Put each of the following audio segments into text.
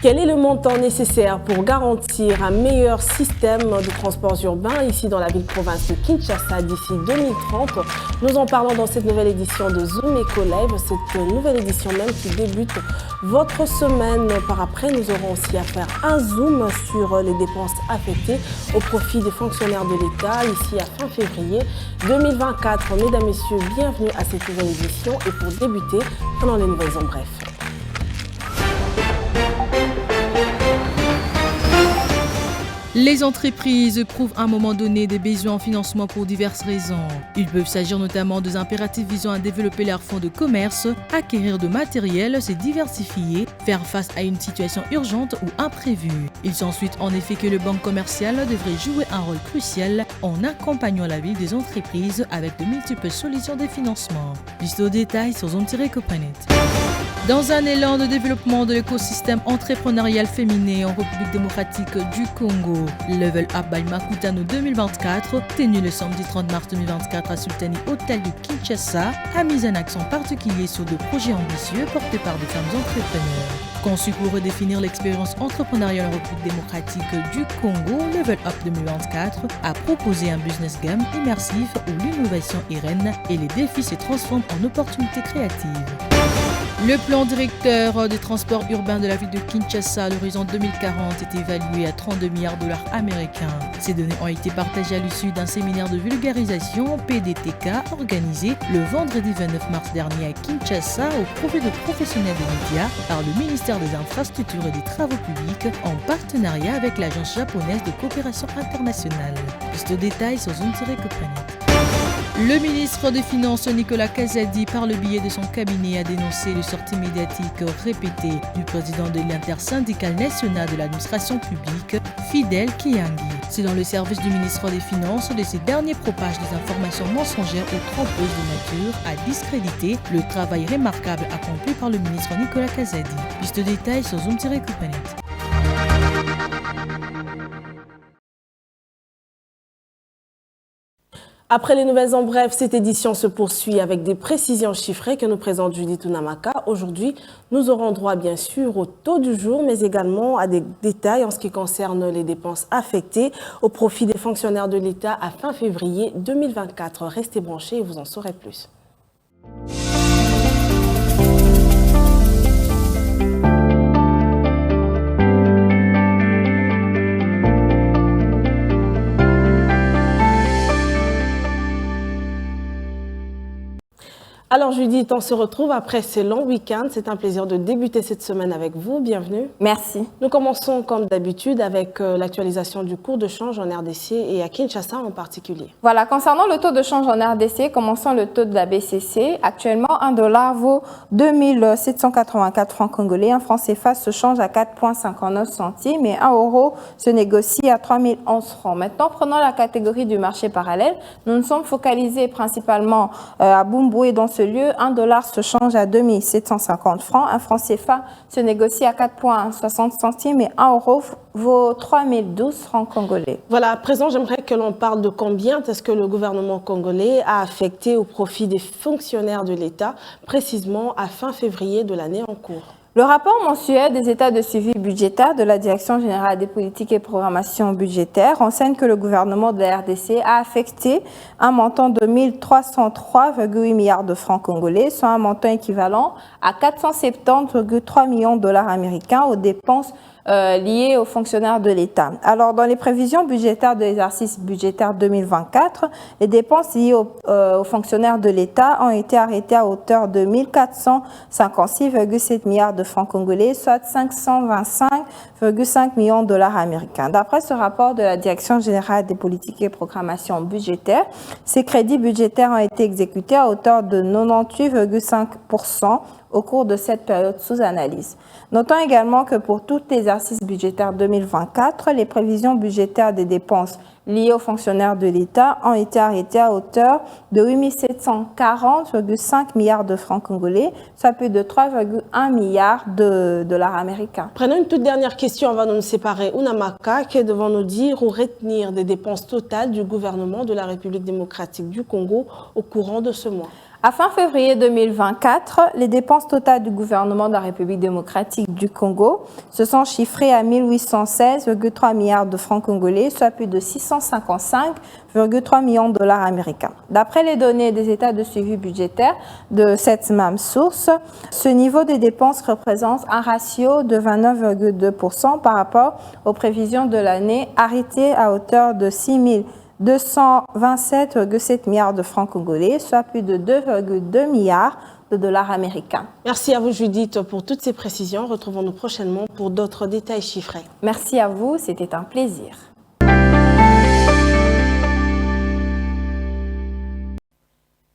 Quel est le montant nécessaire pour garantir un meilleur système de transports urbains ici dans la ville-province de Kinshasa d'ici 2030? Nous en parlons dans cette nouvelle édition de Zoom Eco Live, cette nouvelle édition même qui débute votre semaine. Par après, nous aurons aussi à faire un zoom sur les dépenses affectées au profit des fonctionnaires de l'État ici à fin février 2024. Mesdames, Messieurs, bienvenue à cette nouvelle édition et pour débuter, prenons les nouvelles en bref. Les entreprises prouvent à un moment donné des besoins en financement pour diverses raisons. Il peut s'agir notamment des impératifs visant à développer leurs fonds de commerce, acquérir de matériel, se diversifier, faire face à une situation urgente ou imprévue. Il s'ensuit en effet que le banque commerciale devrait jouer un rôle crucial en accompagnant la vie des entreprises avec de multiples solutions de financement. Juste aux détails sur Zone-Copanet. Dans un élan de développement de l'écosystème entrepreneurial féminin en République démocratique du Congo, Level Up by Makutano 2024, tenu le samedi 30 mars 2024 à Sultani Hotel de Kinshasa, a mis un accent particulier sur de projets ambitieux portés par des femmes entrepreneurs. Conçu pour redéfinir l'expérience entrepreneuriale en République démocratique du Congo, Level Up 2024 a proposé un business game immersif où l'innovation est reine et les défis se transforment en opportunités créatives. Le plan directeur des transports urbains de la ville de Kinshasa à l'horizon 2040 est évalué à 32 milliards de dollars américains. Ces données ont été partagées à l'issue d'un séminaire de vulgarisation PDTK organisé le vendredi 29 mars dernier à Kinshasa au profit de professionnels des médias par le ministère des Infrastructures et des Travaux publics en partenariat avec l'Agence japonaise de coopération internationale. Plus de détails sur Zone-Copanet. Le ministre des Finances Nicolas Kazadi, par le biais de son cabinet, a dénoncé les sorties médiatiques répétées du président de l'intersyndicale nationale de l'administration publique, Fidel Kiangi. Selon le service du ministre des Finances, ces derniers propagent des informations mensongères ou trompeuses de nature à discréditer le travail remarquable accompli par le ministre Nicolas Kazadi. Plus de détails sur Zone-Copanet. Après les nouvelles en bref, cette édition se poursuit avec des précisions chiffrées que nous présente Judith Unamaka. Aujourd'hui, nous aurons droit bien sûr au taux du jour, mais également à des détails en ce qui concerne les dépenses affectées au profit des fonctionnaires de l'État à fin février 2024. Restez branchés et vous en saurez plus. Alors Judith, on se retrouve après ce long week-end. C'est un plaisir de débuter cette semaine avec vous. Bienvenue. Merci. Nous commençons comme d'habitude avec l'actualisation du cours de change en RDC et à Kinshasa en particulier. Voilà, concernant le taux de change en RDC, commençons le taux de la BCC. Actuellement, 1 dollar vaut 2784 francs congolais. Un franc CFA se change à 4,59 centimes et 1 euro se négocie à 3011 francs. Maintenant, prenons la catégorie du marché parallèle. Nous nous sommes focalisés principalement à Bumboué dans ce lieu. 1 dollar se change à 2750 francs. Un franc CFA se négocie à 4,60 centimes et 1 euro vaut 3012 francs congolais. Voilà, à présent, j'aimerais que l'on parle de combien est-ce que le gouvernement congolais a affecté au profit des fonctionnaires de l'État, précisément à fin février de l'année en cours. Le rapport mensuel des états de suivi budgétaire de la Direction générale des politiques et programmation budgétaire renseigne que le gouvernement de la RDC a affecté un montant de 1303,8 milliards de francs congolais, soit un montant équivalent à 470,3 millions de dollars américains aux dépenses liées aux fonctionnaires de l'État. Alors, dans les prévisions budgétaires de l'exercice budgétaire 2024, les dépenses liées aux fonctionnaires de l'État ont été arrêtées à hauteur de 1456,7 milliards de francs congolais, soit 525,5 millions de dollars américains. D'après ce rapport de la Direction générale des politiques et programmation budgétaire, ces crédits budgétaires ont été exécutés à hauteur de 98,5% au cours de cette période sous analyse. Notons également que pour tout l'exercice budgétaire 2024, les prévisions budgétaires des dépenses liées aux fonctionnaires de l'État ont été arrêtées à hauteur de 8 740,5 milliards de francs congolais, soit plus de 3,1 milliards de dollars américains. Prenons une toute dernière question avant de nous séparer. Unamaka, que devons nous dire ou retenir des dépenses totales du gouvernement de la République démocratique du Congo au courant de ce mois? À fin février 2024, les dépenses totales du gouvernement de la République démocratique du Congo se sont chiffrées à 1816,3 milliards de francs congolais, soit plus de 655,3 millions de dollars américains. D'après les données des états de suivi budgétaire de cette même source, ce niveau de dépenses représente un ratio de 29,2% par rapport aux prévisions de l'année arrêtées à hauteur de 227,7 milliards de francs congolais, soit plus de 2,2 milliards de dollars américains. Merci à vous Judith pour toutes ces précisions. Retrouvons-nous prochainement pour d'autres détails chiffrés. Merci à vous, c'était un plaisir.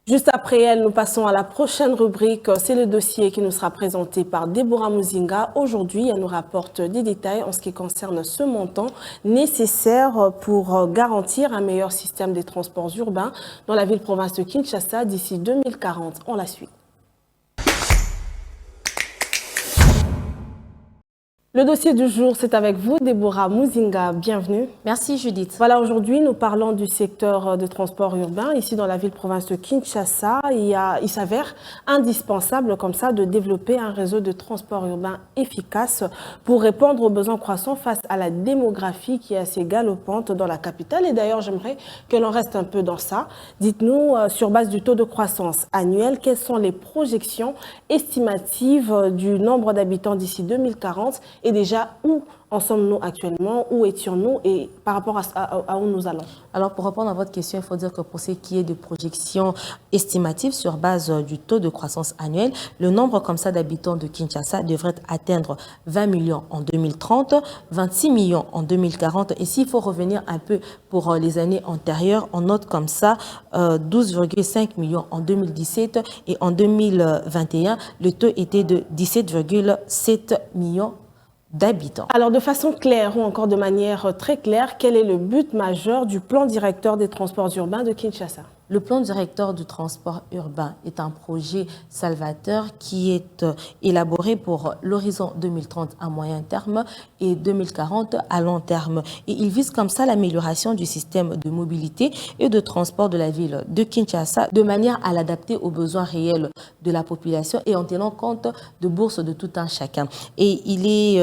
Juste après elle, nous passons à la prochaine rubrique. C'est le dossier qui nous sera présenté par Deborah Muzinga. Aujourd'hui, elle nous rapporte des détails en ce qui concerne ce montant nécessaire pour garantir un meilleur système des transports urbains dans la ville-province de Kinshasa d'ici 2040. On la suit. Le dossier du jour, c'est avec vous, Deborah Muzinga. Bienvenue. Merci Judith. Voilà, aujourd'hui, nous parlons du secteur de transport urbain. Ici, dans la ville-province de Kinshasa, il s'avère indispensable comme ça de développer un réseau de transport urbain efficace pour répondre aux besoins croissants face à la démographie qui est assez galopante dans la capitale. Et d'ailleurs, j'aimerais que l'on reste un peu dans ça. Dites-nous, sur base du taux de croissance annuel, quelles sont les projections estimatives du nombre d'habitants d'ici 2040 et déjà où en sommes-nous actuellement, où étions-nous et par rapport à où nous allons? Alors pour répondre à votre question, il faut dire que pour ce qui est de projections estimatives sur base du taux de croissance annuel, le nombre comme ça d'habitants de Kinshasa devrait atteindre 20 millions en 2030, 26 millions en 2040. Et s'il faut revenir un peu pour les années antérieures, on note comme ça 12,5 millions en 2017 et en 2021, le taux était de 17,7 millions d'habitants. Alors, de façon claire ou encore de manière très claire, quel est le but majeur du plan directeur des transports urbains de Kinshasa? Le plan directeur du transport urbain est un projet salvateur qui est élaboré pour l'horizon 2030 à moyen terme et 2040 à long terme. Et il vise comme ça l'amélioration du système de mobilité et de transport de la ville de Kinshasa de manière à l'adapter aux besoins réels de la population et en tenant compte de bourses de tout un chacun. Et il est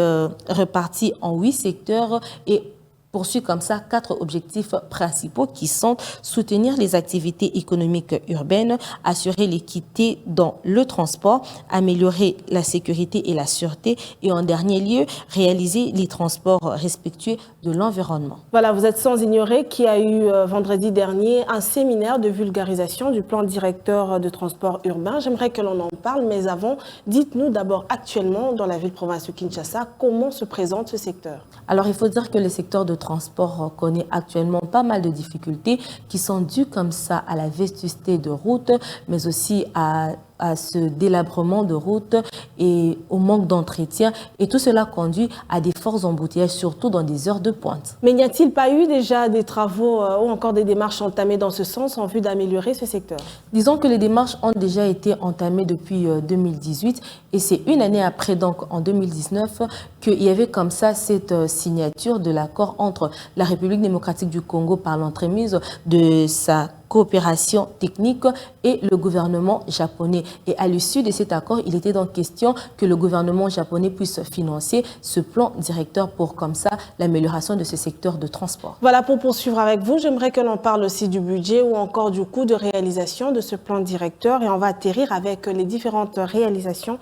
reparti en 8 secteurs et poursuit comme ça 4 objectifs principaux qui sont soutenir les activités économiques urbaines, assurer l'équité dans le transport, améliorer la sécurité et la sûreté et en dernier lieu, réaliser les transports respectueux de l'environnement. Voilà, vous êtes sans ignorer qu'il y a eu vendredi dernier un séminaire de vulgarisation du plan directeur de transport urbain. J'aimerais que l'on en parle, mais avant, dites-nous d'abord actuellement dans la ville-province de Kinshasa, comment se présente ce secteur? Alors il faut dire que le secteur de transport connaît actuellement pas mal de difficultés qui sont dues comme ça à la vétusté de routes, mais aussi à ce délabrement de routes et au manque d'entretien. Et tout cela conduit à des forts embouteillages, surtout dans des heures de pointe. Mais n'y a-t-il pas eu déjà des travaux ou encore des démarches entamées dans ce sens en vue d'améliorer ce secteur? Disons que les démarches ont déjà été entamées depuis 2018 et c'est une année après, donc en 2019, qu'il y avait comme ça cette signature de l'accord entre la République démocratique du Congo par l'entremise de sa coopération technique et le gouvernement japonais. Et à l'issue de cet accord, il était donc question que le gouvernement japonais puisse financer ce plan directeur pour comme ça l'amélioration de ce secteur de transport. Voilà, pour poursuivre avec vous, j'aimerais que l'on parle aussi du budget ou encore du coût de réalisation de ce plan directeur et on va atterrir avec les différentes réalisations,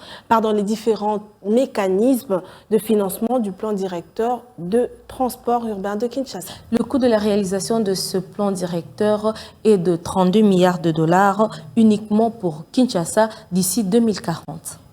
les différents mécanismes de financement du plan directeur de transport urbain de Kinshasa. Le coût de la réalisation de ce plan directeur est de 32 milliards de dollars uniquement pour Kinshasa d'ici 2040.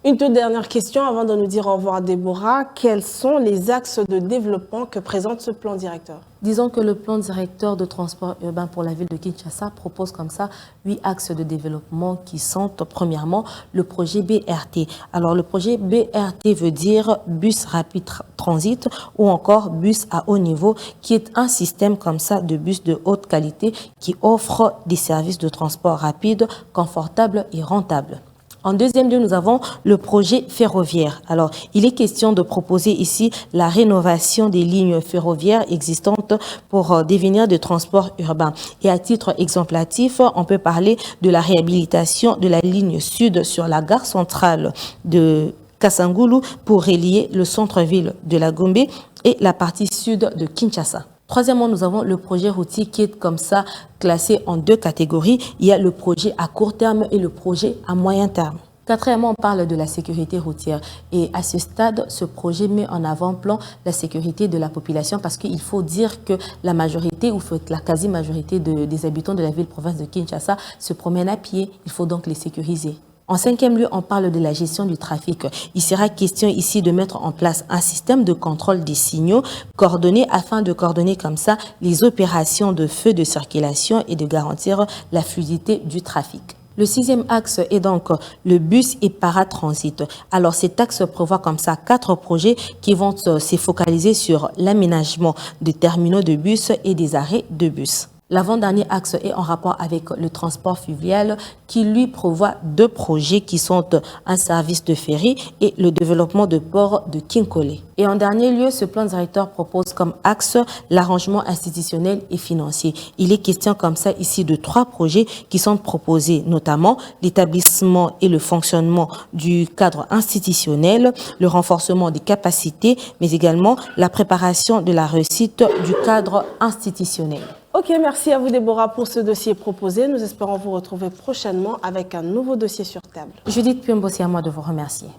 Une toute dernière question avant de nous dire au revoir, Deborah. Quels sont les axes de développement que présente ce plan directeur? Disons que le plan directeur de transport urbain pour la ville de Kinshasa propose comme ça 8 axes de développement qui sont premièrement le projet BRT. Alors le projet BRT veut dire bus rapide transit ou encore bus à haut niveau qui est un système comme ça de bus de haute qualité qui offre des services de transport rapide, confortables et rentables. En deuxième lieu, nous avons le projet ferroviaire. Alors, il est question de proposer ici la rénovation des lignes ferroviaires existantes pour devenir de transport urbain. Et à titre exemplatif, on peut parler de la réhabilitation de la ligne sud sur la gare centrale de Kasangulu pour relier le centre-ville de la Gombe et la partie sud de Kinshasa. Troisièmement, nous avons le projet routier qui est comme ça classé en deux catégories. Il y a le projet à court terme et le projet à moyen terme. Quatrièmement, on parle de la sécurité routière. Et à ce stade, ce projet met en avant-plan la sécurité de la population parce qu'il faut dire que la majorité ou la quasi-majorité des habitants de la ville-province de Kinshasa se promènent à pied. Il faut donc les sécuriser. En cinquième lieu, on parle de la gestion du trafic. Il sera question ici de mettre en place un système de contrôle des signaux coordonné afin de coordonner comme ça les opérations de feu de circulation et de garantir la fluidité du trafic. Le sixième axe est donc le bus et paratransit. Alors cet axe prévoit comme ça 4 projets qui vont se focaliser sur l'aménagement de terminaux de bus et des arrêts de bus. L'avant-dernier axe est en rapport avec le transport fluvial qui lui prévoit 2 projets qui sont un service de ferry et le développement de port de Kinkole. Et en dernier lieu, ce plan directeur propose comme axe l'arrangement institutionnel et financier. Il est question comme ça ici de 3 projets qui sont proposés, notamment l'établissement et le fonctionnement du cadre institutionnel, le renforcement des capacités, mais également la préparation de la réussite du cadre institutionnel. Ok, merci à vous Déborah pour ce dossier proposé. Nous espérons vous retrouver prochainement avec un nouveau dossier sur table. Judith Piombo, c'est à moi de vous remercier.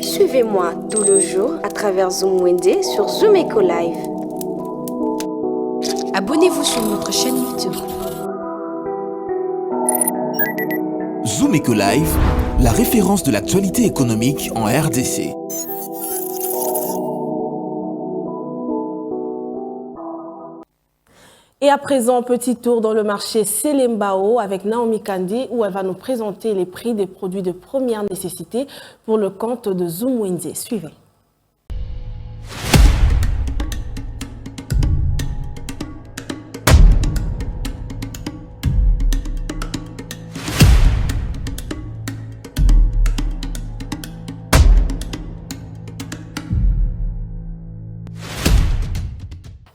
Suivez-moi tout le jour à travers Zoom Wednesday sur Zoom Eco Live. Abonnez-vous sur notre chaîne YouTube. Zoom Eco Live, la référence de l'actualité économique en RDC. Et à présent, petit tour dans le marché Selembao avec Naomi Kandi où elle va nous présenter les prix des produits de première nécessité pour le compte de Zoom Wednesday. Suivez.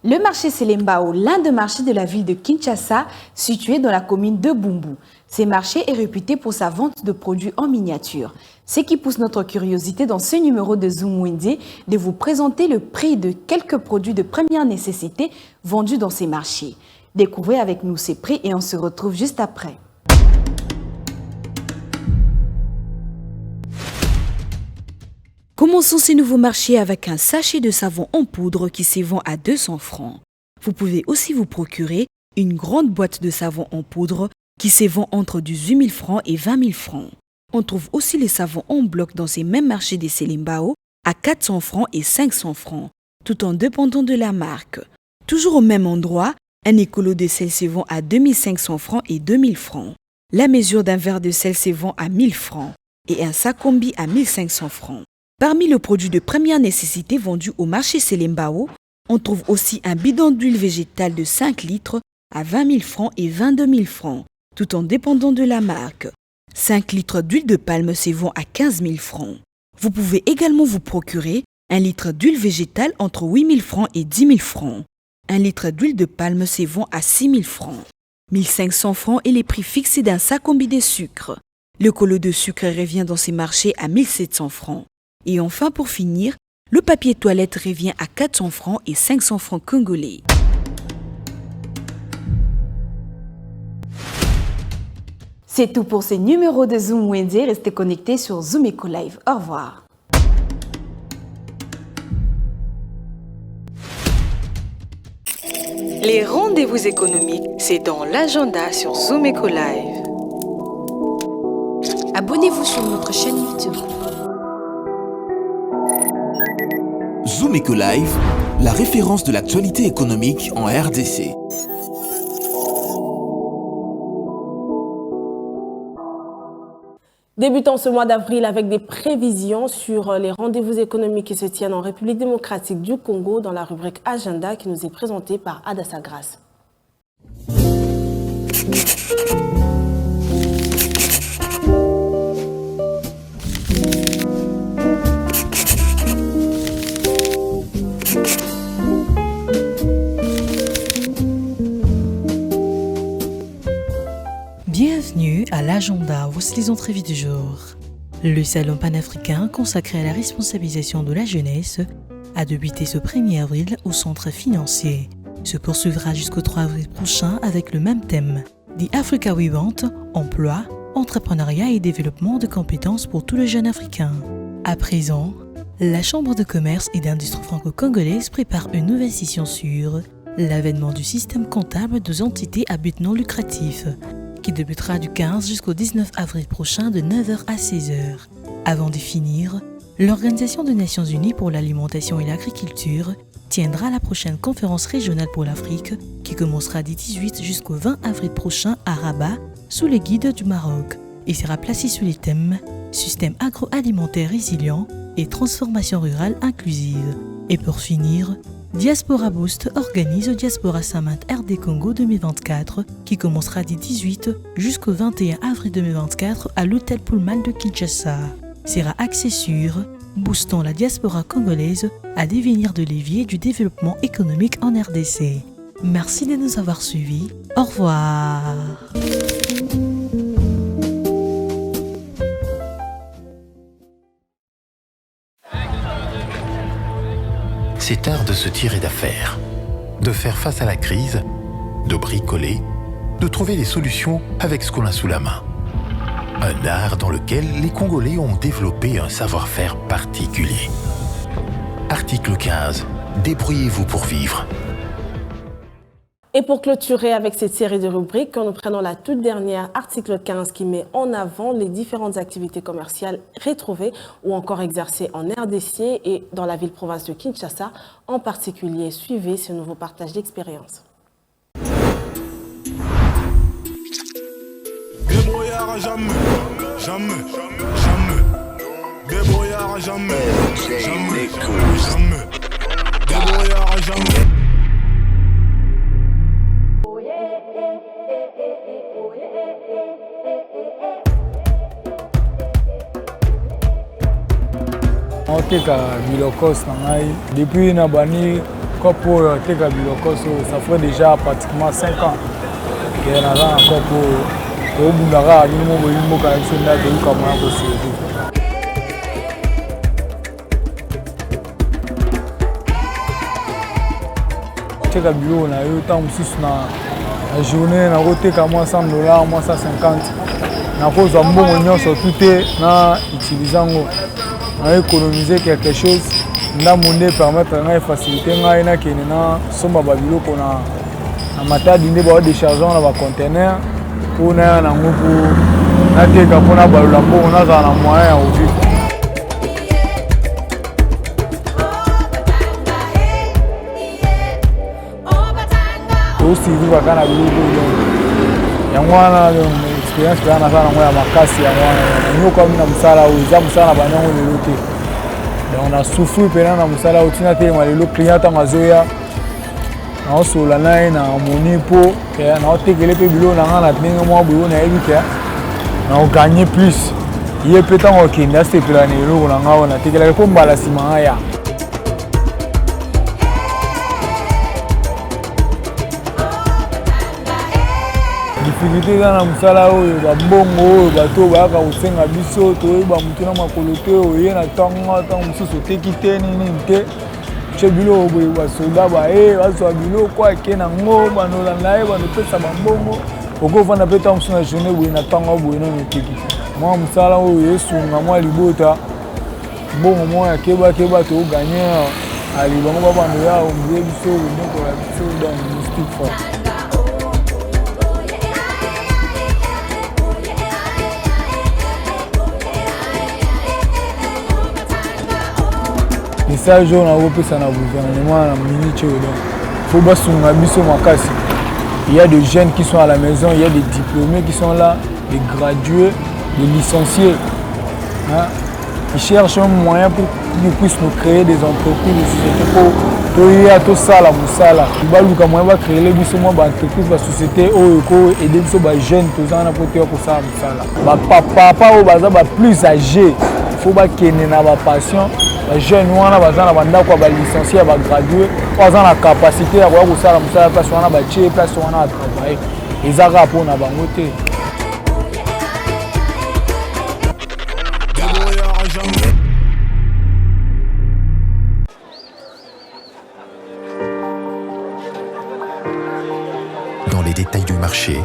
Le marché Selembao, l'un des marchés de la ville de Kinshasa, situé dans la commune de Bumbu. Ce marché est réputé pour sa vente de produits en miniature. Ce qui pousse notre curiosité dans ce numéro de Zoom Wednesday de vous présenter le prix de quelques produits de première nécessité vendus dans ces marchés. Découvrez avec nous ces prix et on se retrouve juste après. Commençons ces nouveaux marchés avec un sachet de savon en poudre qui se vend à 200 francs. Vous pouvez aussi vous procurer une grande boîte de savon en poudre qui se vend entre 18 000 francs et 20 000 francs. On trouve aussi les savons en bloc dans ces mêmes marchés des Selembao à 400 francs et 500 francs, tout en dépendant de la marque. Toujours au même endroit, un écolo de sel se vend à 2500 francs et 2000 francs. La mesure d'un verre de sel se vend à 1000 francs et un sac combi à 1500 francs. Parmi les produits de première nécessité vendus au marché Selembao, on trouve aussi un bidon d'huile végétale de 5 litres à 20 000 francs et 22 000 francs, tout en dépendant de la marque. 5 litres d'huile de palme se vend à 15 000 francs. Vous pouvez également vous procurer 1 litre d'huile végétale entre 8 000 francs et 10 000 francs. 1 litre d'huile de palme se vend à 6 000 francs. 1500 francs est les prix fixés d'un sac combi de sucre. Le colo de sucre revient dans ces marchés à 1700 francs. Et enfin, pour finir, le papier toilette revient à 400 francs et 500 francs congolais. C'est tout pour ces numéros de Zoom Wednesday. Restez connectés sur Zoom Eco Live. Au revoir. Les rendez-vous économiques, c'est dans l'agenda sur Zoom Eco Live. Abonnez-vous sur notre chaîne YouTube. Zoom Eco Live, la référence de l'actualité économique en RDC. Débutons ce mois d'avril avec des prévisions sur les rendez-vous économiques qui se tiennent en République démocratique du Congo dans la rubrique Agenda qui nous est présentée par Adassa Grasse. Bienvenue à l'agenda, voici les entrevues du jour. Le salon panafricain consacré à la responsabilisation de la jeunesse a débuté ce 1er avril au centre financier. Se poursuivra jusqu'au 3 avril prochain avec le même thème. The Africa We Want, emploi, entrepreneuriat et développement de compétences pour tous les jeunes africains. À présent, la Chambre de commerce et d'industrie franco-congolaise prépare une nouvelle session sur l'avènement du système comptable des entités à but non lucratif, qui débutera du 15 jusqu'au 19 avril prochain de 9h à 16h. Avant d'y finir, l'Organisation des Nations Unies pour l'alimentation et l'agriculture tiendra la prochaine conférence régionale pour l'Afrique qui commencera du 18 jusqu'au 20 avril prochain à Rabat sous les guides du Maroc et sera placée sous les thèmes système agroalimentaire résilient et transformation rurale inclusive. Et pour finir, Diaspora Boost organise Diaspora Summit RD Congo 2024 qui commencera du 18 jusqu'au 21 avril 2024 à l'hôtel Pullman de Kinshasa. Sera axé sur boostant la diaspora congolaise à devenir de levier du développement économique en RDC. Merci de nous avoir suivis. Au revoir. C'est art de se tirer d'affaire, de faire face à la crise, de bricoler, de trouver des solutions avec ce qu'on a sous la main. Un art dans lequel les Congolais ont développé un savoir-faire particulier. Article 15. Débrouillez-vous pour vivre. Et pour clôturer avec cette série de rubriques, nous prenons la toute dernière, article 15, qui met en avant les différentes activités commerciales retrouvées ou encore exercées en RDC et dans la ville-province de Kinshasa. En particulier, suivez ce nouveau partage d'expérience. Débrouillard jamais, jamais, jamais. Débrouillard jamais, jamais, jamais. Débrouillard jamais. On teka bilokos na ngai depuis na bani kopo teka bilokos ça fait déjà pratiquement 5 ans que na la kopo au bundara ni mo mo ka senda de ka mo ko se teka bilo na yo tant mususu na journée na ko teka moi $100 moi 150 na ko zo mbongo nyonso tout na utilisant économiser quelque chose, na monde permettre de faciliter na kene na somba babilo kona na mata dinde ba déchargeant na ba conteneur pour na ngupu na teka pona ba lambo na za na moyen ya ovi. Aussi viva kana bilo ya mwana experience kana sana ngoya makasi ya mwana nyoka mina msala uza msala banyango lelo te donc on a souffert pendant na msala utina te malelo client ta mazoya na osola nae na moni po na otekele pe bilo na ngana tenga mwa buyo na ebika na o gagner plus ye petango okenda se plan lelo na ngawo na tekela ko mbala sima ya difficulté dans musala oyo babongo oyo bato bayaka kosenga biso toyeba mutu na makolo te oye na ntango mosusu oteki te nini te tye biloko boye basoda baye bazwa biloko ake nango banolanda ye banopesa bambongo okovanda mpe ntango mosusu na journée boye na ntango boye nano oteki te mwa mosala oyo esunga mwa libota mbongo mwa yakebakeba toganye alibango babanoya omrie biso onekola biso dans mystique fort. Message on a repris na gouvernement na minute faut basunga biso makasi. Il y a des jeunes qui sont à la maison, il y a des diplômés qui sont là, des gradués, des licenciés. Hein? Ils cherchent un moyen pour qu'ils puissent nous créer des entreprises, des sociétés pour toya tosala mosala baluka moyen bacréele biso mwa baentreprise basociété oyo ekoede biso bajeune toza wana po toya kosala mosala bapapa oyo baza baplus age fo bakende na bapassion bajeune wana baza na bandako ya balicencie ya bagradue oyo baza na capacité ya koya kosala mosala place wana batie place wana ya travaille ezaka mpo na bango te. Dans les détails du marché,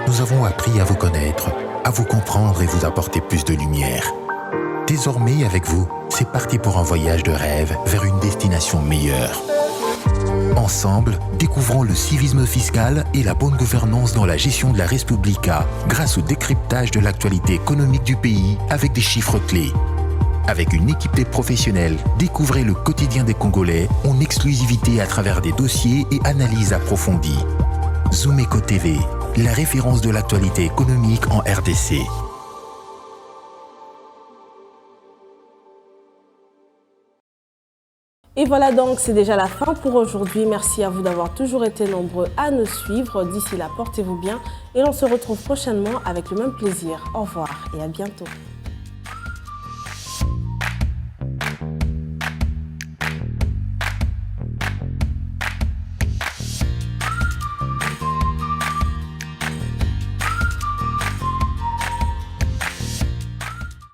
nous avons appris à vous connaître, à vous comprendre et vous apporter plus de lumière. Désormais, avec vous, c'est parti pour un voyage de rêve vers une destination meilleure. Ensemble, découvrons le civisme fiscal et la bonne gouvernance dans la gestion de la Res Publica grâce au décryptage de l'actualité économique du pays avec des chiffres clés. Avec une équipe de professionnels, découvrez le quotidien des Congolais en exclusivité à travers des dossiers et analyses approfondies. Zoomeco TV, la référence de l'actualité économique en RDC. Et voilà donc, c'est déjà la fin pour aujourd'hui. Merci à vous d'avoir toujours été nombreux à nous suivre. D'ici là, portez-vous bien et on se retrouve prochainement avec le même plaisir. Au revoir et à bientôt.